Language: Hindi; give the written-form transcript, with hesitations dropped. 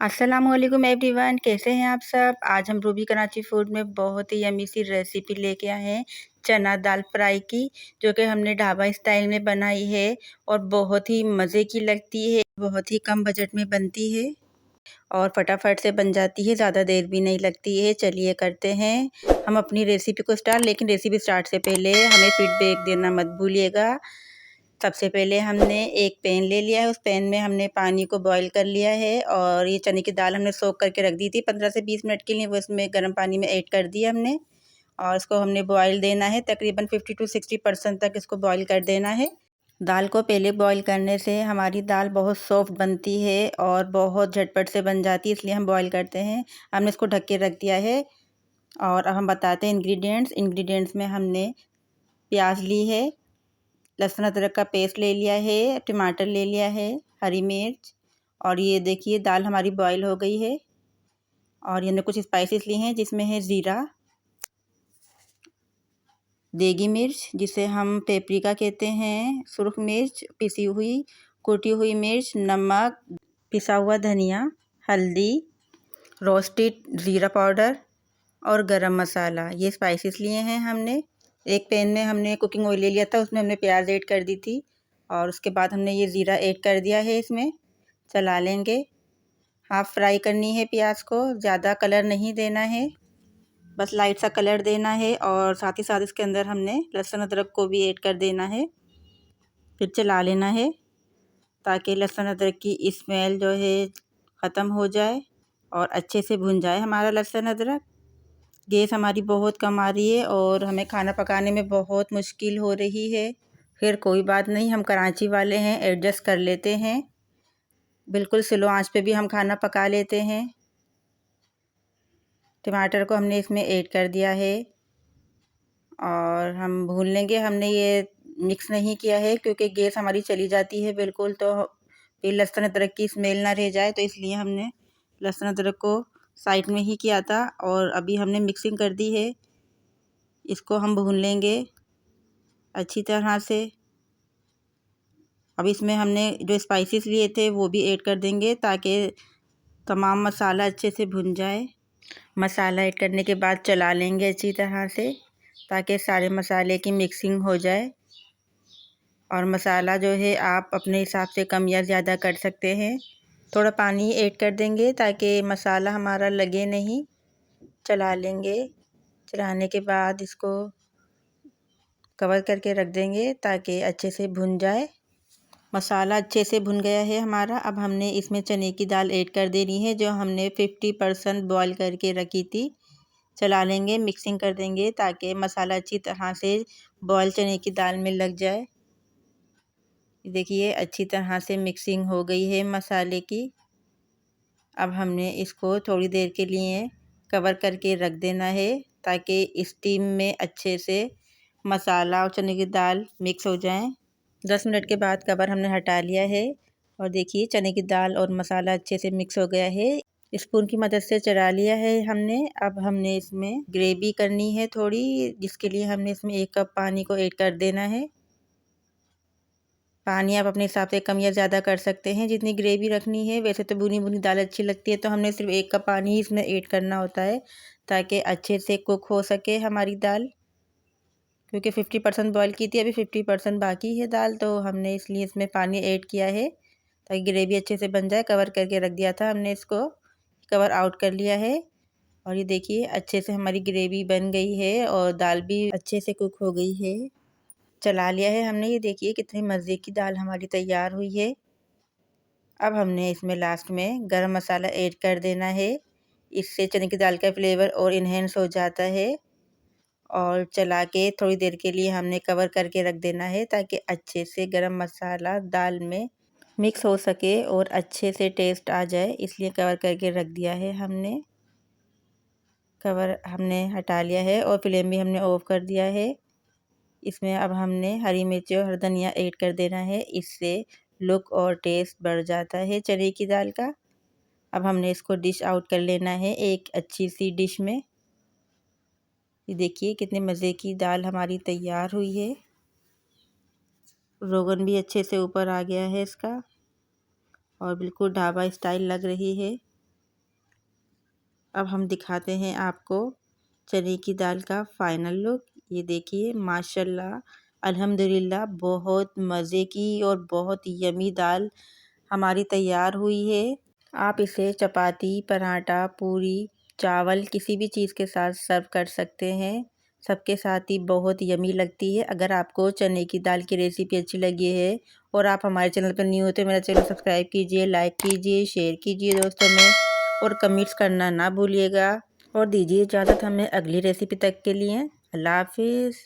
अस्सलामुअलैकुम एवरीवन, कैसे हैं आप सब। आज हम रूबी कराची फूड में बहुत ही यम्मी सी रेसिपी लेके आए हैं चना दाल फ्राई की, जो कि हमने ढाबा स्टाइल में बनाई है और बहुत ही मज़े की लगती है। बहुत ही कम बजट में बनती है और फटाफट से बन जाती है, ज़्यादा देर भी नहीं लगती है। चलिए करते हैं हम अपनी रेसिपी को स्टार्ट। लेकिन रेसिपी स्टार्ट से पहले हमें फीडबैक देना मत भूलिएगा। सबसे पहले हमने एक पैन ले लिया है, उस पैन में हमने पानी को बॉईल कर लिया है और ये चने की दाल हमने सोक करके रख दी थी 15 से 20 मिनट के लिए। वो इसमें गर्म पानी में ऐड कर दिया हमने और इसको हमने बॉईल देना है। तकरीबन 50 to 60% तक इसको बॉईल कर देना है। दाल को पहले बॉईल करने से हमारी दाल बहुत सॉफ्ट बनती है और बहुत झटपट से बन जाती है, इसलिए हम बॉईल करते हैं। हमने इसको ढक के रख दिया है और अब हम बताते हैं इंग्रेडिएंट्स में हमने प्याज ली है, लहसुन अदरक का पेस्ट ले लिया है, टमाटर ले लिया है, हरी मिर्च और ये देखिए दाल हमारी बॉईल हो गई है। और हमने कुछ स्पाइसेस लिए हैं जिसमें है ज़ीरा, देगी मिर्च जिसे हम पेपरिका कहते हैं, सुरख मिर्च, पिसी हुई कुटी हुई मिर्च, नमक, पिसा हुआ धनिया, हल्दी, रोस्टेड ज़ीरा पाउडर और गरम मसाला। ये स्पाइसेस लिए हैं हमने। एक पैन में हमने कुकिंग ऑयल ले लिया था, उसमें हमने प्याज ऐड कर दी थी और उसके बाद हमने ये ज़ीरा ऐड कर दिया है। इसमें चला लेंगे। हाफ फ्राई करनी है प्याज को, ज़्यादा कलर नहीं देना है, बस लाइट सा कलर देना है। और साथ ही साथ इसके अंदर हमने लहसुन अदरक को भी ऐड कर देना है। फिर चला लेना है ताकि लहसुन अदरक की स्मेल जो है ख़त्म हो जाए और अच्छे से भुन जाए हमारा लहसुन अदरक। गैस हमारी बहुत कम आ रही है और हमें खाना पकाने में बहुत मुश्किल हो रही है। फिर कोई बात नहीं, हम कराची वाले हैं, एडजस्ट कर लेते हैं। बिल्कुल स्लो आंच पे भी हम खाना पका लेते हैं। टमाटर को हमने इसमें ऐड कर दिया है और हम भून लेंगे। हमने ये मिक्स नहीं किया है क्योंकि गैस हमारी चली जाती है बिल्कुल, तो फिर लहसुन अदरक की स्मेल ना रह जाए, तो इसलिए हमने लहसुन अदरक को साइड में ही किया था और अभी हमने मिक्सिंग कर दी है। इसको हम भून लेंगे अच्छी तरह से। अब इसमें हमने जो स्पाइसेस लिए थे वो भी ऐड कर देंगे ताकि तमाम मसाला अच्छे से भुन जाए। मसाला ऐड करने के बाद चला लेंगे अच्छी तरह से ताकि सारे मसाले की मिक्सिंग हो जाए। और मसाला जो है आप अपने हिसाब से कम या ज़्यादा कर सकते हैं। थोड़ा पानी ऐड कर देंगे ताकि मसाला हमारा लगे नहीं। चला लेंगे। चलाने के बाद इसको कवर करके रख देंगे ताकि अच्छे से भुन जाए। मसाला अच्छे से भुन गया है हमारा। अब हमने इसमें चने की दाल ऐड कर देनी है जो हमने 50% बॉईल करके रखी थी। चला लेंगे, मिक्सिंग कर देंगे ताकि मसाला अच्छी तरह से बॉईल चने की दाल में लग जाए। देखिए अच्छी तरह से मिक्सिंग हो गई है मसाले की। अब हमने इसको थोड़ी देर के लिए कवर करके रख देना है ताकि स्टीम में अच्छे से मसाला और चने की दाल मिक्स हो जाएं। 10 मिनट के बाद कवर हमने हटा लिया है और देखिए चने की दाल और मसाला अच्छे से मिक्स हो गया है। स्पून की मदद से चला लिया है हमने। अब हमने इसमें ग्रेवी करनी है थोड़ी, जिसके लिए हमने इसमें 1 कप पानी को ऐड कर देना है। पानी आप अपने हिसाब से कम या ज़्यादा कर सकते हैं जितनी ग्रेवी रखनी है। वैसे तो भुनी भुनी दाल अच्छी लगती है, तो हमने सिर्फ 1 कप पानी ही इसमें ऐड करना होता है ताकि अच्छे से कुक हो सके हमारी दाल। क्योंकि 50% बॉईल की थी, अभी 50% बाकी है दाल, तो हमने इसलिए इसमें पानी ऐड किया है ताकि ग्रेवी अच्छे से बन जाए। कवर करके रख दिया था हमने, इसको कवर आउट कर लिया है और ये देखिए अच्छे से हमारी ग्रेवी बन गई है और दाल भी अच्छे से कुक हो गई है। चला लिया है हमने। ये देखिए कितनी मज़े की दाल हमारी तैयार हुई है। अब हमने इसमें लास्ट में गरम मसाला ऐड कर देना है। इससे चने की दाल का फ्लेवर और इन्हेंस हो जाता है। और चला के थोड़ी देर के लिए हमने कवर करके रख देना है ताकि अच्छे से गरम मसाला दाल में मिक्स हो सके और अच्छे से टेस्ट आ जाए, इसलिए कवर करके रख दिया है हमने। कवर हमने हटा लिया है और फ्लेम भी हमने ऑफ कर दिया है। इसमें अब हमने हरी मिर्ची और हरा धनिया ऐड कर देना है, इससे लुक और टेस्ट बढ़ जाता है चने की दाल का। अब हमने इसको डिश आउट कर लेना है एक अच्छी सी डिश में। ये देखिए कितने मज़े की दाल हमारी तैयार हुई है। रोगन भी अच्छे से ऊपर आ गया है इसका और बिल्कुल ढाबा स्टाइल लग रही है। अब हम दिखाते हैं आपको चने की दाल का फाइनल लुक। ये देखिए माशाल्लाह अल्हम्दुलिल्लाह बहुत मज़े की और बहुत यमी दाल हमारी तैयार हुई है। आप इसे चपाती, पराठा, पूरी, चावल किसी भी चीज़ के साथ सर्व कर सकते हैं। सबके साथ ही बहुत यमी लगती है। अगर आपको चने की दाल की रेसिपी अच्छी लगी है और आप हमारे चैनल पर न्यू हो तो मेरा चैनल सब्सक्राइब कीजिए, लाइक कीजिए, शेयर कीजिए दोस्तों में और कमेंट्स करना ना भूलिएगा। और दीजिए इजाज़त हमें अगली रेसिपी तक के लिए। अल्लाह हाफिज़।